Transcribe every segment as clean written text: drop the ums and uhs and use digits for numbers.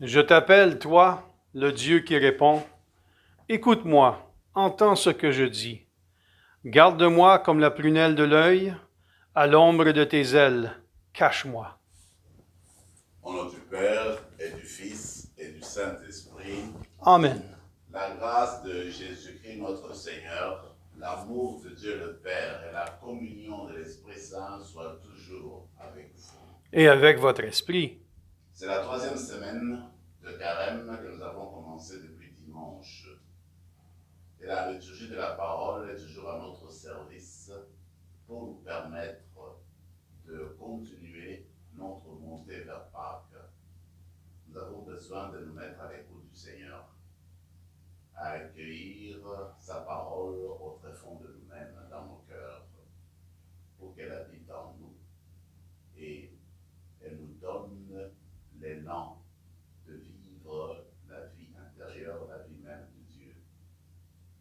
Je t'appelle, toi, le Dieu qui répond. Écoute-moi, entends ce que je dis. Garde-moi comme la prunelle de l'œil, à l'ombre de tes ailes, cache-moi. Au nom du Père et du Fils et du Saint-Esprit, Amen. la grâce de Jésus-Christ notre Seigneur, l'amour de Dieu le Père et la communion de l'Esprit Saint soient toujours avec vous. Et avec votre esprit. C'est la troisième semaine de Carême que nous avons commencé depuis dimanche. Et la liturgie de la parole est toujours à notre service pour nous permettre de continuer notre montée vers Pâques. Nous avons besoin de nous mettre à l'écoute du Seigneur, à accueillir sa parole au tréfonds de nous-mêmes, dans nos cœurs, pour qu'elle habite en nous et elle nous donne l'élan de vivre la vie intérieure, la vie même de Dieu.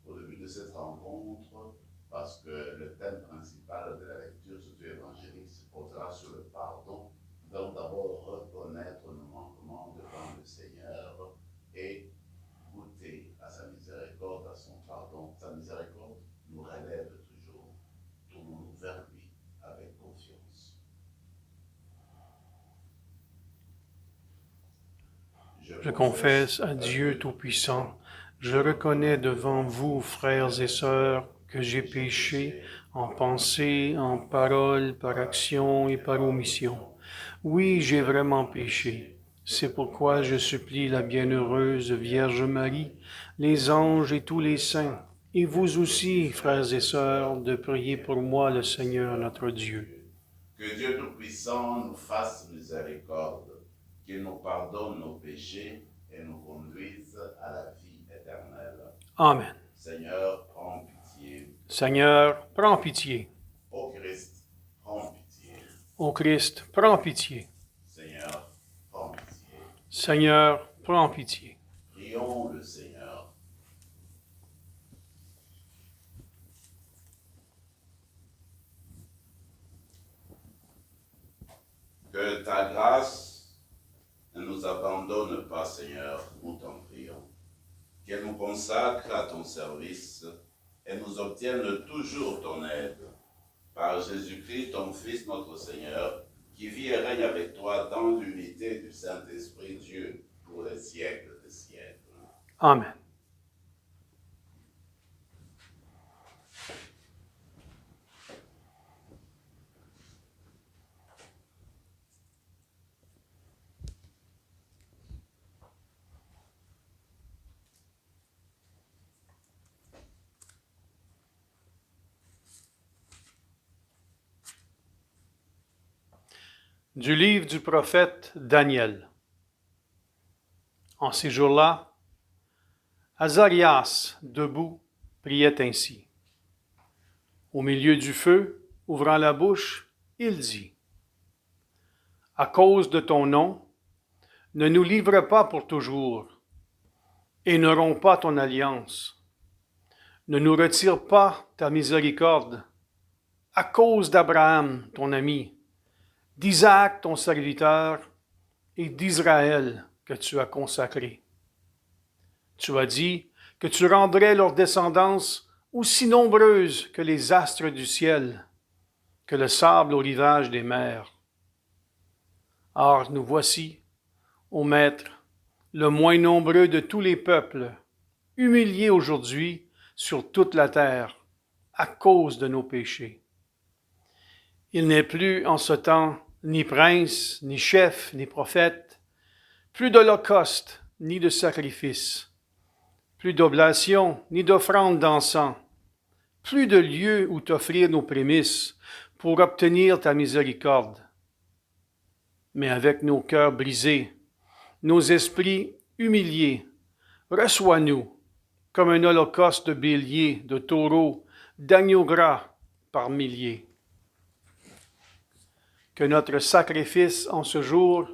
Au début de cette rencontre, parce que le thème principal de la lecture, surtout évangélique, se portera sur le pardon, nous allons d'abord reconnaître nos manquements devant le Seigneur et goûter à sa miséricorde, à son pardon. Sa miséricorde nous relève toujours. Tournons-nous vers lui avec confiance. Je confesse à Dieu Tout-Puissant, je reconnais devant vous, frères et sœurs, que j'ai péché en pensée, en parole, par action et par omission. Oui, j'ai vraiment péché. C'est pourquoi je supplie la bienheureuse Vierge Marie, les anges et tous les saints, et vous aussi, frères et sœurs, de prier pour moi le Seigneur notre Dieu. Que Dieu Tout-Puissant nous fasse miséricorde, qu'il nous pardonne nos péchés et nous conduise à la vie éternelle. Amen. Seigneur, prends pitié. Seigneur, prends pitié. Ô Christ, prends pitié. Ô Christ, prends pitié. Seigneur, prends pitié. Seigneur, prends pitié. Prions le Seigneur. Que ta grâce ne nous abandonne pas, Seigneur, nous t'en prions. Qu'elle nous consacre à ton service et nous obtienne toujours ton aide. Par Jésus-Christ, ton Fils, notre Seigneur, qui vit et règne avec toi dans l'unité du Saint-Esprit, Dieu, pour les siècles des siècles. Amen. Du livre du prophète Daniel. En ces jours-là, Azarias, debout, priait ainsi. Au milieu du feu, ouvrant la bouche, il dit, « À cause de ton nom, ne nous livre pas pour toujours, et ne romps pas ton alliance. Ne nous retire pas ta miséricorde, à cause d'Abraham, ton ami, d'Isaac, ton serviteur, et d'Israël que tu as consacré. Tu as dit que tu rendrais leur descendance aussi nombreuse que les astres du ciel, que le sable au rivage des mers. Or, nous voici, ô Maître, le moins nombreux de tous les peuples, humiliés aujourd'hui sur toute la terre à cause de nos péchés. Il n'est plus en ce temps ni prince, ni chef, ni prophète, plus d'holocauste, ni de sacrifice, plus d'oblation, ni d'offrande d'encens, plus de lieu où t'offrir nos prémices pour obtenir ta miséricorde. Mais avec nos cœurs brisés, nos esprits humiliés, reçois-nous comme un holocauste de béliers, de taureaux, d'agneaux gras par milliers. Que notre sacrifice en ce jour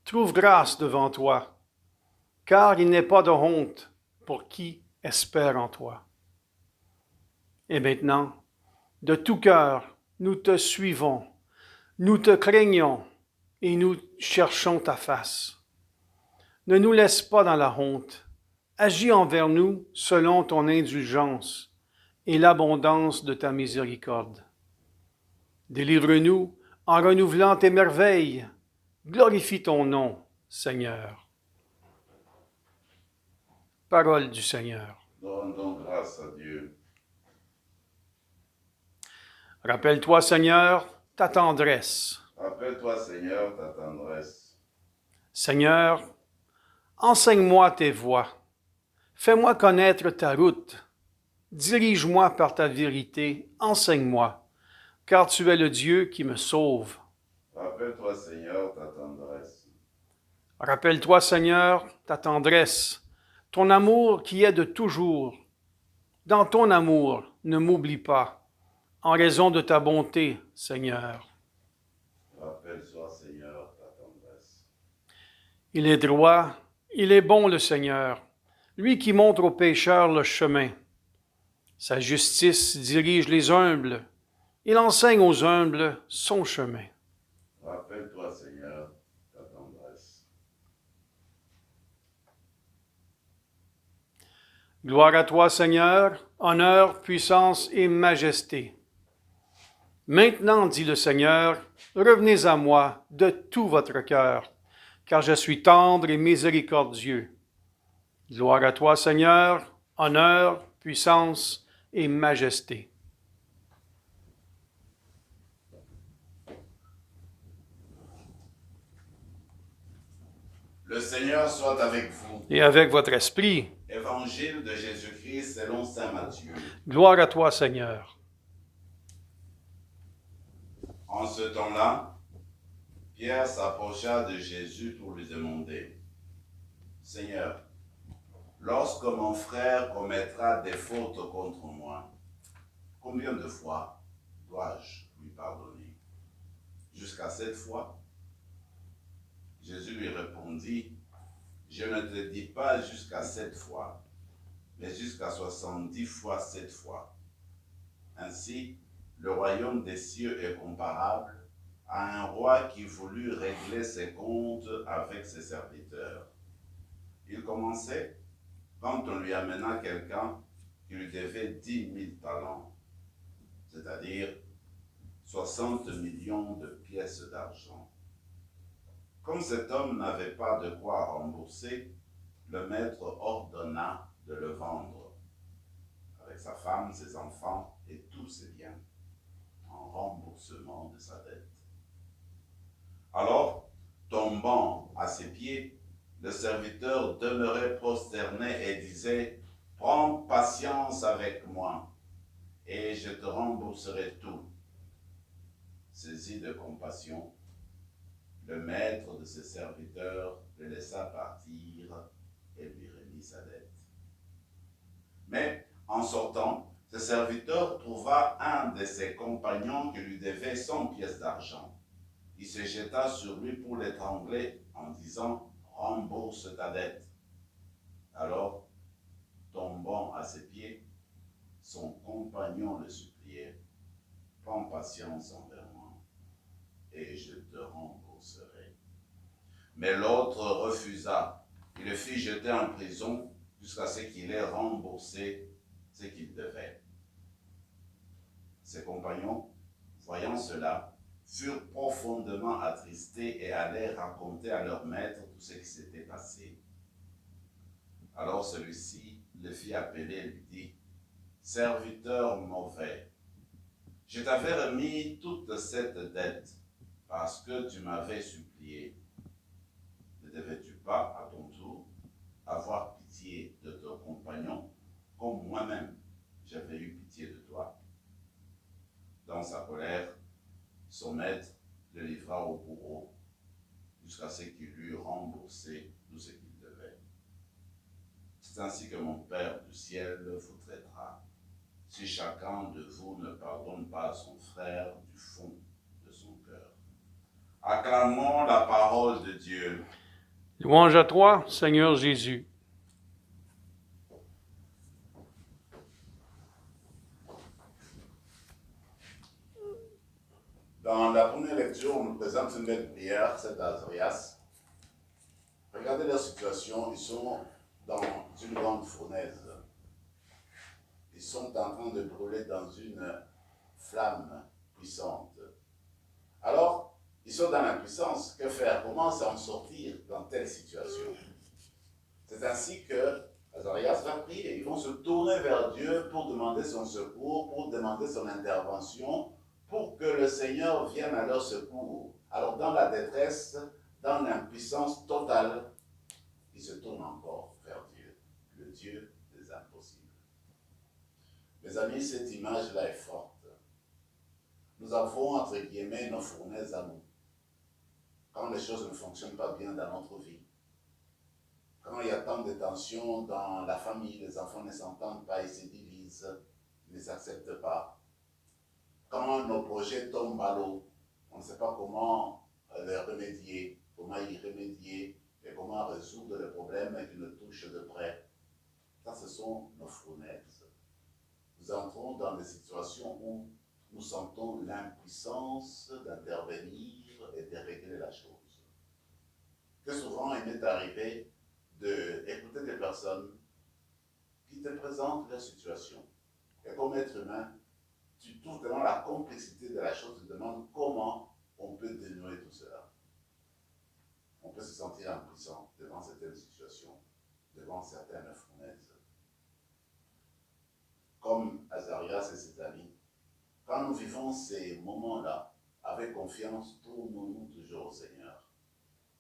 trouve grâce devant toi, car il n'est pas de honte pour qui espère en toi. Et maintenant, de tout cœur, nous te suivons, nous te craignons et nous cherchons ta face. Ne nous laisse pas dans la honte. Agis envers nous selon ton indulgence et l'abondance de ta miséricorde. Délivre-nous en renouvelant tes merveilles. Glorifie ton nom, Seigneur. Parole du Seigneur. Rendons grâce à Dieu. Rappelle-toi, Seigneur, ta tendresse. Rappelle-toi, Seigneur, ta tendresse. Seigneur, enseigne-moi tes voies. Fais-moi connaître ta route. Dirige-moi par ta vérité. Enseigne-moi, car tu es le Dieu qui me sauve. Rappelle-toi, Seigneur, ta tendresse. Rappelle-toi, Seigneur, ta tendresse, ton amour qui est de toujours. Dans ton amour, ne m'oublie pas, en raison de ta bonté, Seigneur. Rappelle-toi, Seigneur, ta tendresse. Il est droit, il est bon le Seigneur, lui qui montre aux pécheurs le chemin. Sa justice dirige les humbles, il enseigne aux humbles son chemin. Rappelle-toi, Seigneur, ta tendresse. Gloire à toi, Seigneur, honneur, puissance et majesté. Maintenant, dit le Seigneur, revenez à moi de tout votre cœur, car je suis tendre et miséricordieux. Gloire à toi, Seigneur, honneur, puissance et majesté. Le Seigneur soit avec vous. Et avec votre esprit. Évangile de Jésus-Christ selon saint Matthieu. Gloire à toi, Seigneur. En ce temps-là, Pierre s'approcha de Jésus pour lui demander, « Seigneur, lorsque mon frère commettra des fautes contre moi, combien de fois dois-je lui pardonner? Jusqu'à 7 fois ?» Jésus lui répondit, « Je ne te dis pas jusqu'à 7 fois, mais jusqu'à 70 fois 7 fois. Ainsi, le royaume des cieux est comparable à un roi qui voulut régler ses comptes avec ses serviteurs. Il commençait quand on lui amena quelqu'un qui lui devait 10 000 talents, c'est-à-dire 60 millions de pièces d'argent. Comme cet homme n'avait pas de quoi rembourser, le maître ordonna de le vendre, avec sa femme, ses enfants et tous ses biens, en remboursement de sa dette. Alors, tombant à ses pieds, le serviteur demeurait prosterné et disait, « Prends patience avec moi, et je te rembourserai tout. » Saisi de compassion, le maître de ses serviteurs le laissa partir et lui remit sa dette. Mais en sortant, ce serviteur trouva un de ses compagnons qui lui devait 100 pièces d'argent. Il se jeta sur lui pour l'étrangler en disant « Rembourse ta dette ». Alors, tombant à ses pieds, son compagnon le suppliait « Prends patience envers moi, et je te rembourserai. » Mais l'autre refusa. Il le fit jeter en prison jusqu'à ce qu'il ait remboursé ce qu'il devait. Ses compagnons, voyant cela, furent profondément attristés et allèrent raconter à leur maître tout ce qui s'était passé. Alors celui-ci le fit appeler et lui dit, « Serviteur mauvais, je t'avais remis toute cette dette parce que tu m'avais supplié. Ne devais-tu pas, à ton tour, avoir pitié de ton compagnon, comme moi-même j'avais eu pitié de toi? » Dans sa colère, son maître le livra au bourreau, jusqu'à ce qu'il eût remboursé tout ce qu'il devait. C'est ainsi que mon Père du ciel vous traitera, si chacun de vous ne pardonne pas à son frère du fond de son cœur. Acclamons la parole de Dieu. Louange à toi, Seigneur Jésus. Dans la première lecture, on nous présente une belle prière, c'est d'Azarias. Regardez leur situation, ils sont dans une grande fournaise. Ils sont en train de brûler dans une flamme puissante. Alors, ils sont dans l'impuissance. Que faire? Comment s'en sortir dans telle situation? C'est ainsi que Azarias va prier. Ils vont se tourner vers Dieu pour demander son secours, pour demander son intervention, pour que le Seigneur vienne à leur secours. Alors, dans la détresse, dans l'impuissance totale, ils se tournent encore vers Dieu, le Dieu des impossibles. Mes amis, cette image-là est forte. Nous avons, entre guillemets, nos fournaises à nous. Quand les choses ne fonctionnent pas bien dans notre vie, quand il y a tant de tensions dans la famille, les enfants ne s'entendent pas, ils se divisent, ils ne s'acceptent pas. Quand nos projets tombent à l'eau, on ne sait pas comment les remédier, comment y remédier et comment résoudre les problèmes qui nous touchent de près. Ça, ce sont nos fournaises. Nous entrons dans des situations où nous sentons l'impuissance d'intervenir et de régler la chose. Que souvent, il m'est arrivé d'écouter des personnes qui te présentent leur situation. Et comme être humain, tu trouves tellement la complexité de la chose, tu te demandes comment on peut dénouer tout cela. On peut se sentir impuissant devant certaines situations, devant certaines fournaises. Comme Azarias et ses amis, quand nous vivons ces moments-là, avec confiance, tournons-nous toujours au Seigneur.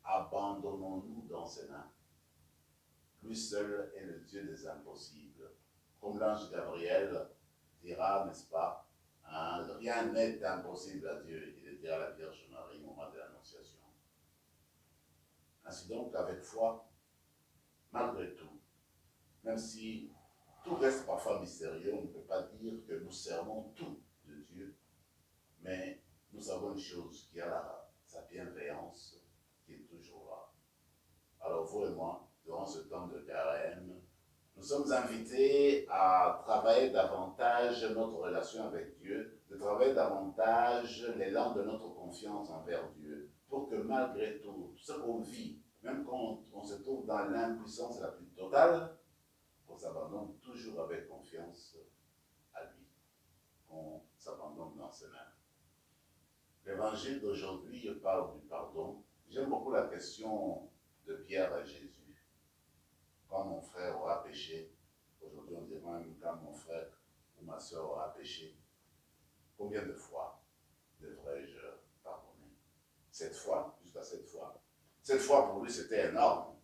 Abandonnons-nous dans ses mains. Lui seul est le Dieu des impossibles. Comme l'ange Gabriel dira, n'est-ce pas, hein, rien n'est impossible à Dieu, il le dira à la Vierge Marie au moment de l'Annonciation. Ainsi donc, avec foi, malgré tout, même si tout reste parfois mystérieux, on ne peut pas dire que nous servons tout de Dieu, mais nous savons une chose, qui a sa bienveillance, qui est toujours là. Alors vous et moi, durant ce temps de carême, nous sommes invités à travailler davantage notre relation avec Dieu, de travailler davantage l'élan de notre confiance envers Dieu, pour que malgré tout ce qu'on vit, même quand on se trouve dans l'impuissance la plus totale, qu'on s'abandonne toujours avec confiance à lui, qu'on s'abandonne dans ses mains. L'évangile d'aujourd'hui parle du pardon. J'aime beaucoup la question de Pierre à Jésus. Quand mon frère aura péché, aujourd'hui on dirait même quand mon frère ou ma soeur aura péché, combien de fois devrais-je pardonner? 7 fois, jusqu'à 7 fois. 7 fois pour lui c'était énorme.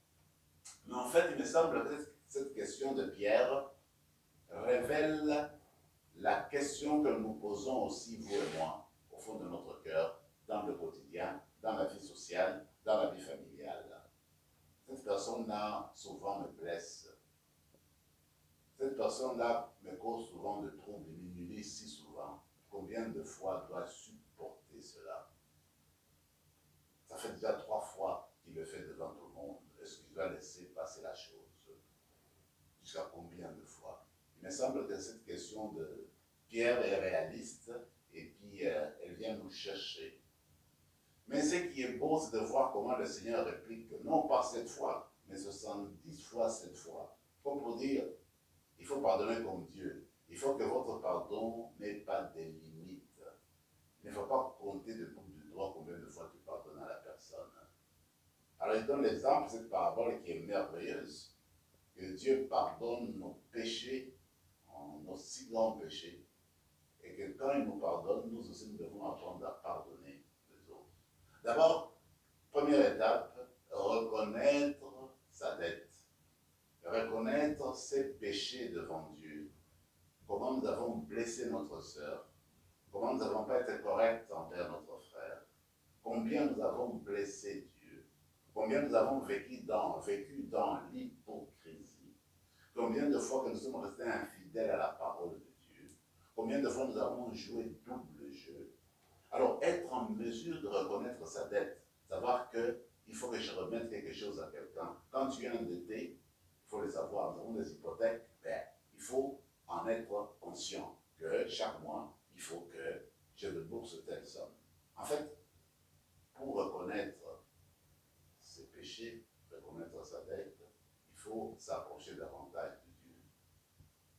Mais en fait, il me semble que cette question de Pierre révèle la question que nous posons aussi, vous et moi, au fond de notre cœur, dans le quotidien, dans la vie sociale, dans la vie familiale. Cette personne-là, souvent, me blesse. Cette personne-là me cause souvent de troubles, m'humilie si souvent. Combien de fois dois-je supporter cela? Ça fait déjà 3 fois qu'il le fait devant tout le monde. Est-ce qu'il doit laisser passer la chose? Jusqu'à combien de fois? Il me semble que cette question de Pierre est réaliste et puis elle vient nous chercher. Mais ce qui est beau, c'est de voir comment le Seigneur réplique, non pas 7 fois, mais 70 fois 7 fois. Comme pour dire, il faut pardonner comme Dieu. Il faut que votre pardon n'ait pas de limites. Il ne faut pas compter de bout du doigt combien de fois tu pardonnes à la personne. Alors il donne l'exemple de cette parabole qui est merveilleuse, que Dieu pardonne nos péchés, nos si grands péchés, et que quand il nous pardonne, nous aussi nous devons apprendre à pardonner les autres. D'abord, première étape, reconnaître sa dette. Reconnaître ses péchés devant Dieu. Comment nous avons blessé notre sœur. Comment nous n'avons pas été corrects envers notre frère. Combien nous avons blessé Dieu. Combien nous avons vécu dans l'hypocrisie. Combien de fois que nous sommes restés infidèles à la parole de Dieu. Combien de fois nous avons joué double jeu. Alors, être en mesure de reconnaître sa dette, savoir qu'il faut que je remette quelque chose à quelqu'un. Quand tu es endetté, il faut le savoir, nous avons des hypothèques, ben, il faut en être conscient que chaque mois, il faut que je débourse telle somme. En fait, pour reconnaître ses péchés, reconnaître faut s'approcher davantage de Dieu.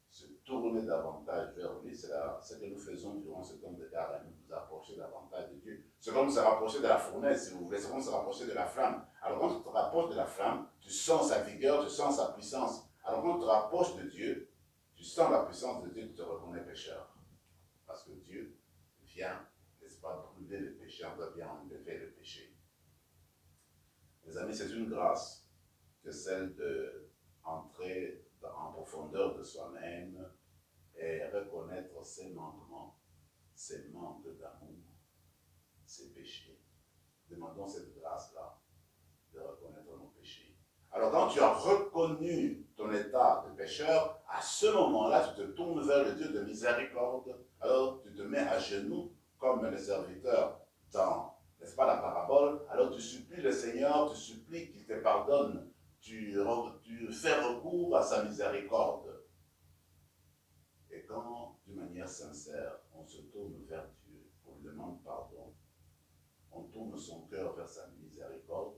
Se tourner davantage vers lui, c'est ce que nous faisons durant ce temps de carême, nous approcher davantage de Dieu. C'est comme se rapprocher de la fournaise, si vous voulez, c'est comme se rapprocher de la flamme. Alors quand tu te rapproches de la flamme, tu sens sa vigueur, tu sens sa puissance. Alors quand tu te rapproches de Dieu, tu sens la puissance de Dieu, tu te reconnais pécheur. Parce que Dieu vient, n'est-ce pas, brûler le péché, on doit bien enlever le péché. Mes amis, c'est une grâce que celle d'entrer en profondeur de soi-même et reconnaître ses manquements, ses manques d'amour, ses péchés. Demandons cette grâce-là de reconnaître nos péchés. Alors quand tu as reconnu ton état de pécheur, à ce moment-là, tu te tournes vers le Dieu de miséricorde. Alors tu te mets à genoux comme le serviteur dans, n'est-ce pas, la parabole. Alors tu supplies le Seigneur, tu supplies qu'il te pardonne. Tu fais recours à sa miséricorde. Et quand, d'une manière sincère, on se tourne vers Dieu, on lui demande pardon, on tourne son cœur vers sa miséricorde,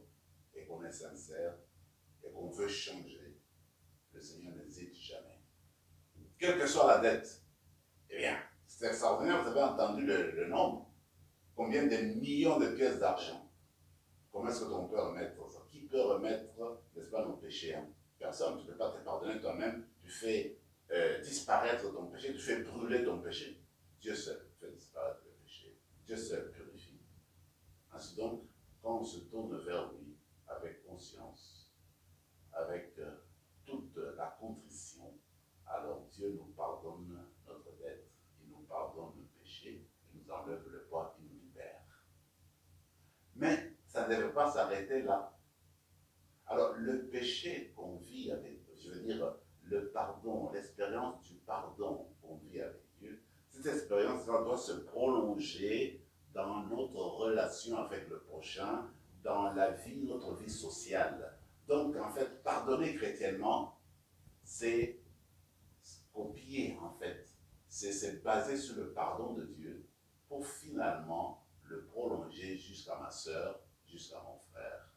et qu'on est sincère, et qu'on veut changer, le Seigneur n'hésite jamais. Quelle que soit la dette, eh bien, c'est extraordinaire, vous avez entendu le nombre. Combien de millions de pièces d'argent? Comment est-ce qu'on peut remettre ça? Qui peut remettre, n'est-ce pas, nos péchés? Personne, tu ne peux pas te pardonner toi-même. Tu fais disparaître ton péché, tu fais brûler ton péché. Dieu seul fait disparaître le péché. Dieu seul purifie. Ainsi donc, quand on se tourne vers lui avec conscience, avec toute la contrition, alors Dieu nous pardonne notre dette, il nous pardonne le péché, il nous enlève le poids, il nous libère. Mais ça ne devait pas s'arrêter là. Alors, le péché qu'on vit avec, je veux dire, le pardon, l'expérience du pardon qu'on vit avec Dieu, cette expérience-là doit se prolonger dans notre relation avec le prochain, dans la vie, notre vie sociale. Donc, en fait, pardonner chrétiennement, c'est copier, en fait. C'est basé sur le pardon de Dieu pour finalement le prolonger jusqu'à ma sœur, jusqu'à mon frère.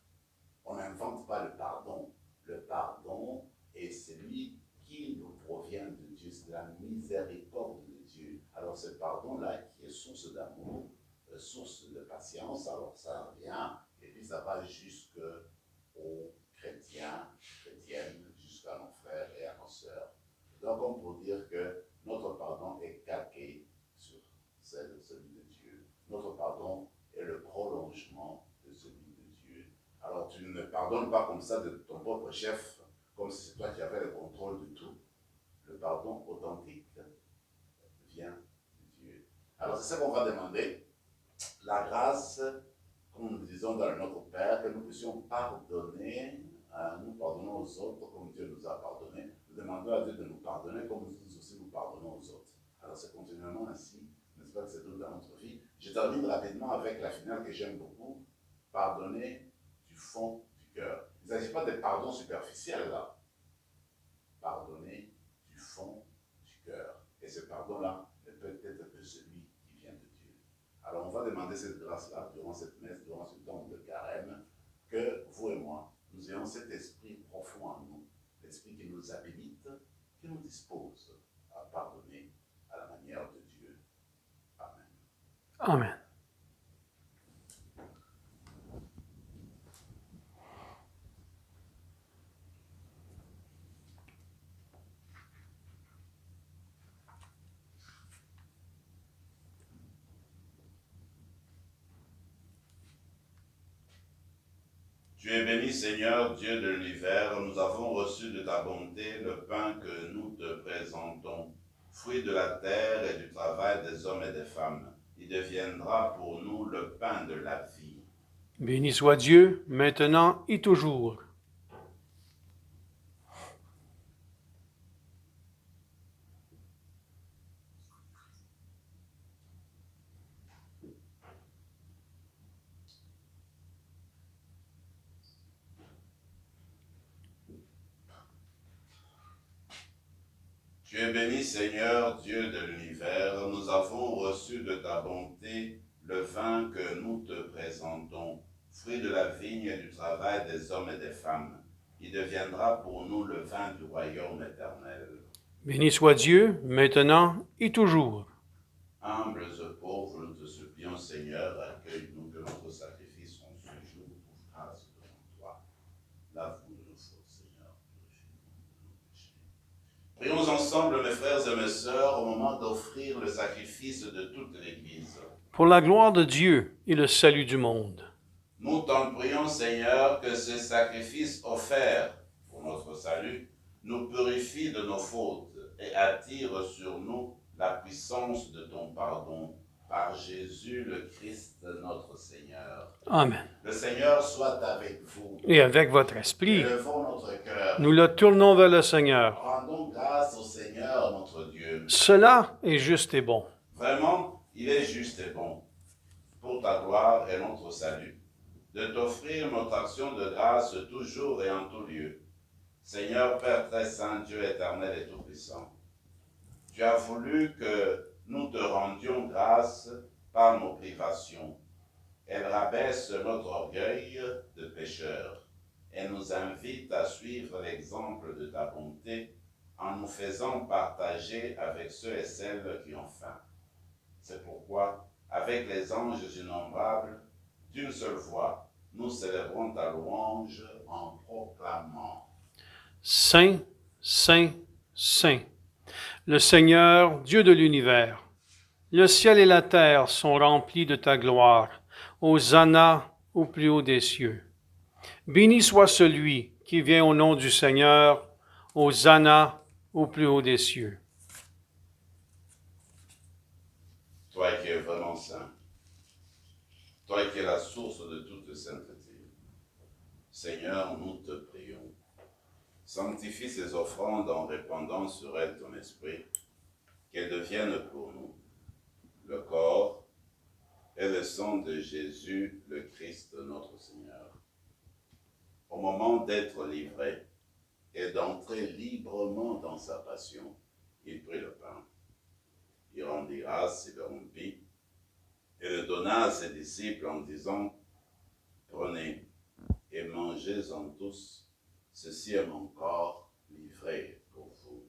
On n'invente pas le pardon. Le pardon est celui qui nous provient de Dieu, c'est la miséricorde de Dieu. Alors ce pardon-là qui est source d'amour, source de patience, alors ça revient et puis ça va jusqu'aux chrétiens, chrétiennes, jusqu'à nos frères et à nos sœurs. Donc on peut dire que notre pardon est calqué sur celui de Dieu. Notre pardon est le prolongement de celui de Dieu. Alors tu ne pardonnes pas comme ça de ton propre chef, comme si c'est toi qui avais le contrôle de tout. Le pardon authentique vient de Dieu. Alors c'est ça qu'on va demander. La grâce, comme nous disons dans notre Père, que nous puissions pardonner, nous pardonnons aux autres comme Dieu nous a pardonné. Nous demandons à Dieu de nous pardonner comme nous aussi nous pardonnons aux autres. Alors c'est continuellement ainsi, n'est-ce pas, que c'est tout dans notre vie. Je termine rapidement avec la finale que j'aime beaucoup. Pardonner du fond du cœur. Il ne s'agit pas de pardon superficiel là. Pardonner du fond du cœur. Et ce pardon-là ne peut être que celui qui vient de Dieu. Alors on va demander cette grâce-là durant cette messe, durant ce temps de carême, que vous et moi, nous ayons cet esprit profond en nous, l'esprit qui nous habilite, qui nous dispose à pardonner à la manière de Dieu. Amen. Amen. Tu es béni, Seigneur, Dieu de l'univers. Nous avons reçu de ta bonté le pain que nous te présentons, fruit de la terre et du travail des hommes et des femmes. Il deviendra pour nous le pain de la vie. Béni soit Dieu, maintenant et toujours. Tu es béni, Seigneur, Dieu de l'univers. Nous avons reçu de ta bonté le vin que nous te présentons, fruit de la vigne et du travail des hommes et des femmes. qui deviendra pour nous le vin du royaume éternel. Béni soit Dieu, maintenant et toujours. Humbles et pauvres, nous te supplions, Seigneur, accueille-nous que notre sacrifice en ce jour pour grâce devant toi. Lave-nous de nos fautes, Seigneur, purifie-nous de nos péchés. Prions ensemble, mes frères et mes sœurs, au moment d'offrir le sacrifice de toute l'Église. Pour la gloire de Dieu et le salut du monde. Nous t'en prions, Seigneur, que ce sacrifice offert pour notre salut nous purifie de nos fautes et attire sur nous la puissance de ton pardon par Jésus le Christ notre Seigneur. Amen. Le Seigneur soit avec vous. Et avec votre esprit, Élevons notre cœur. nous le tournons vers le Seigneur. Rendons grâce au Seigneur notre Dieu. Cela est juste et bon. Vraiment, il est juste et bon, pour ta gloire et notre salut, de t'offrir notre action de grâce toujours et en tout lieu. Seigneur Père très saint, Dieu éternel et tout-puissant, tu as voulu que nous te rendions grâce par nos privations. Elle rabaisse notre orgueil de pécheur et nous invite à suivre l'exemple de ta bonté en nous faisant partager avec ceux et celles qui ont faim. C'est pourquoi, avec les anges innombrables, d'une seule voix, nous célébrons ta louange en proclamant: Saint, Saint, Saint, le Seigneur, Dieu de l'univers. Le ciel et la terre sont remplis de ta gloire. Hosanna au plus haut des cieux. Béni soit celui qui vient au nom du Seigneur. Hosanna au plus haut des cieux. Toi qui es vraiment saint, toi qui es la source de toute sainteté, Seigneur, nous te prions. Sanctifie ces offrandes en répandant sur elles ton esprit, qu'elles deviennent pour nous le corps et le sang de Jésus, le Christ, notre Seigneur. Au moment d'être livré et d'entrer librement dans sa passion, il prit le pain. Il rendit grâce, il le rompit, et le donna à ses disciples en disant: Prenez et mangez-en tous, ceci est mon corps livré pour vous.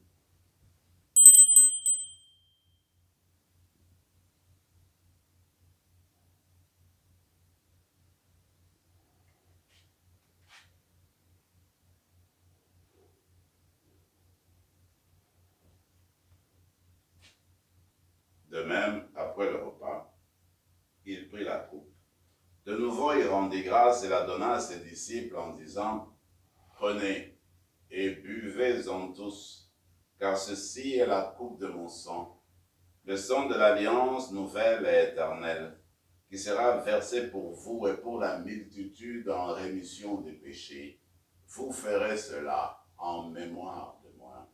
De même, après le repas, il prit la coupe. De nouveau, il rendit grâce et la donna à ses disciples en disant: Prenez et buvez-en tous, car ceci est la coupe de mon sang, le sang de l'alliance nouvelle et éternelle, qui sera versé pour vous et pour la multitude en rémission des péchés. Vous ferez cela en mémoire de moi.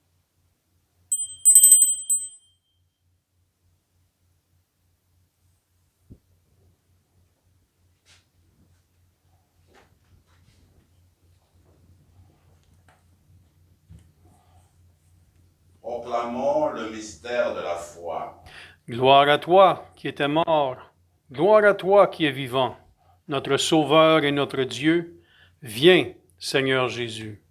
Proclamons le mystère de la foi. Gloire à toi qui étais mort. Gloire à toi qui es vivant. Notre Sauveur et notre Dieu, viens, Seigneur Jésus.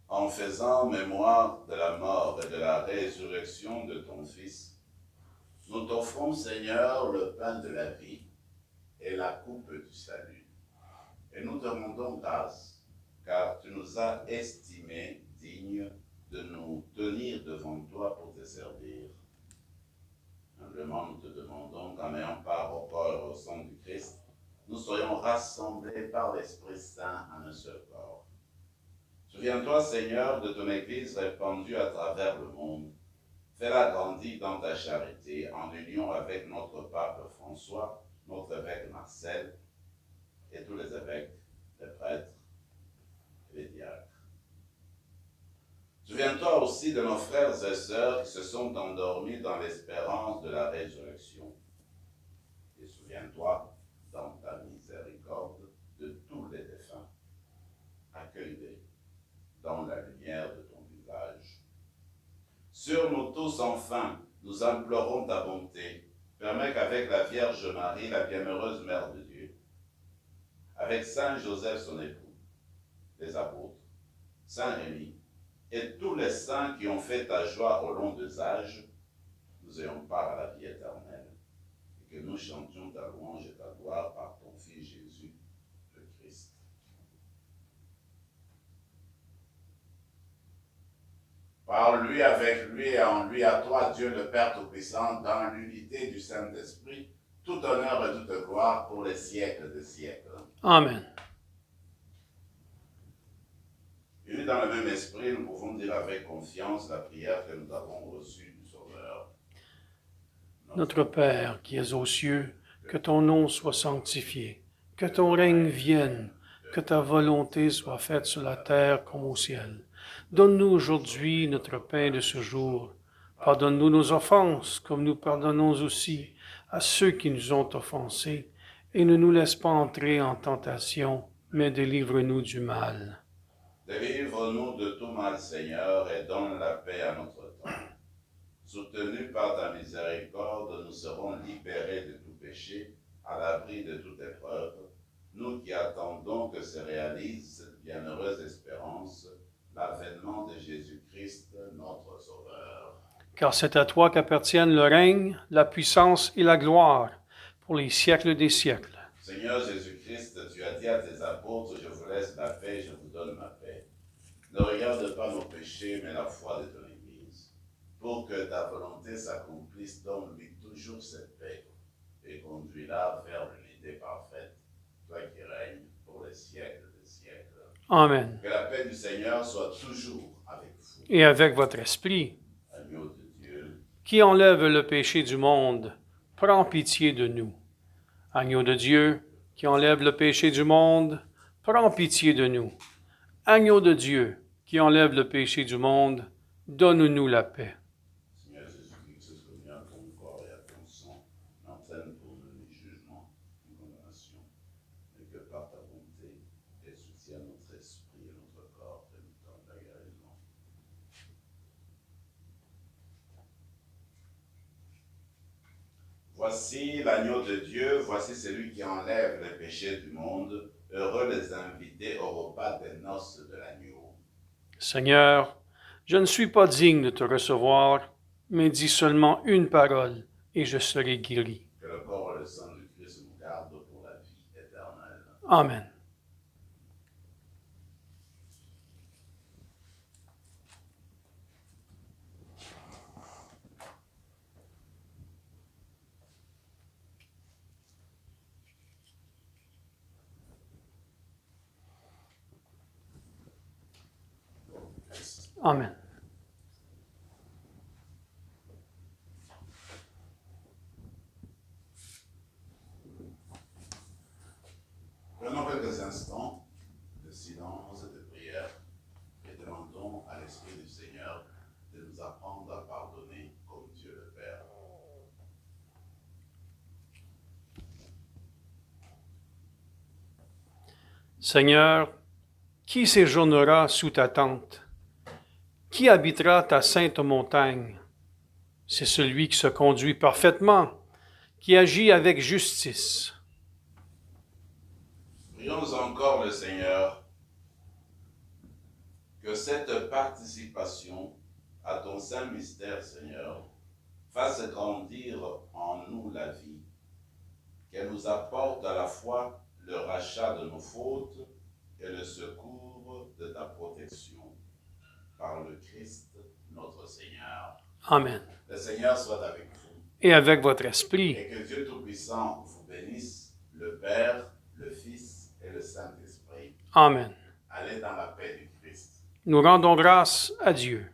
En faisant mémoire de la mort et de la résurrection de ton Fils, nous t'offrons, Seigneur, le pain de la vie et la coupe du salut. Et nous te rendons grâce, car tu nous as estimés dignes de nous tenir devant toi pour te servir. Humblement, nous te demandons qu'en ayant part au corps et au sang du Christ, nous soyons rassemblés par l'Esprit Saint en un seul corps. Souviens-toi, Seigneur, de ton Église répandue à travers le monde. Fais-la grandir dans ta charité, en union avec notre pape François, notre évêque Marcel, et tous les évêques, les prêtres et les diacres. Souviens-toi aussi de nos frères et sœurs qui se sont endormis dans l'espérance de la résurrection. Et souviens-toi, dans ta miséricorde, de tous les défunts. Accueille-les dans la lumière de ton visage. Sur nous tous, enfin, nous implorons ta bonté. Permets qu'avec la Vierge Marie, la bienheureuse Mère de Dieu, avec Saint Joseph son époux, les apôtres, Saint Rémy, et tous les saints qui ont fait ta joie au long des âges, nous ayons part à la vie éternelle, et que nous chantions ta louange et ta gloire par ton Fils Jésus, le Christ. Par lui, avec lui et en lui, à toi, Dieu le Père Tout-Puissant, dans l'unité du Saint-Esprit, tout honneur et toute gloire pour les siècles des siècles. Amen. Unis dans le même esprit, nous pouvons dire avec confiance la prière que nous avons reçue du Sauveur. Notre Père qui es aux cieux, que ton nom soit sanctifié, que ton règne vienne, que ta volonté soit faite sur la terre comme au ciel. Donne-nous aujourd'hui notre pain de ce jour. Pardonne-nous nos offenses, comme nous pardonnons aussi à ceux qui nous ont offensés, et ne nous laisse pas entrer en tentation, mais délivre-nous du mal. Délivre-nous de tout mal, Seigneur, et donne la paix à notre temps. Soutenus par ta miséricorde, nous serons libérés de tout péché, à l'abri de toute épreuve, nous qui attendons que se réalise cette bienheureuse espérance, l'avènement de Jésus-Christ, notre Sauveur. Car c'est à toi qu'appartiennent le règne, la puissance et la gloire, pour les siècles des siècles. Seigneur Jésus-Christ, tu as dit à tes apôtres, je vous laisse la paix, je vous donne ma paix. Ne regarde pas nos péchés, mais la foi de ton Église. Pour que ta volonté s'accomplisse, donne-lui toujours cette paix et conduis-la vers l'unité parfaite, toi qui règnes pour les siècles des siècles. Amen. Que la paix du Seigneur soit toujours avec vous. Et avec votre esprit, Agneau de Dieu, qui enlève le péché du monde, prends pitié de nous. Agneau de Dieu, qui enlève le péché du monde, prends pitié de nous. Agneau de Dieu, qui enlève le péché du monde, donne-nous la paix. Seigneur Jésus-Christ, soumis à ton corps et à ton sang, n'entraîne pour nous ni jugement, ni condamnation, mais que par ta bonté, et soutiens notre esprit et notre corps, et nous donne la guérison. Voici l'agneau de Dieu, voici celui qui enlève les péchés du monde. Heureux les invités au repas des noces de l'agneau. Seigneur, je ne suis pas digne de te recevoir, mais dis seulement une parole, et je serai guéri. Que le corps et le sang du Christ nous gardent pour la vie éternelle. Amen. Amen. Prenons quelques instants de silence et de prière et demandons à l'Esprit du Seigneur de nous apprendre à pardonner comme Dieu le Père. Seigneur, qui séjournera sous ta tente? Qui habitera ta sainte montagne? C'est celui qui se conduit parfaitement, qui agit avec justice. Prions encore le Seigneur que cette participation à ton saint mystère, Seigneur, fasse grandir en nous la vie, qu'elle nous apporte à la fois le rachat de nos fautes et le secours de ta protection. Par le Christ, notre Seigneur. Amen. Le Seigneur soit avec vous. Et avec votre esprit. Et que Dieu Tout-Puissant vous bénisse, le Père, le Fils et le Saint-Esprit. Amen. Allez dans la paix du Christ. Nous rendons grâce à Dieu.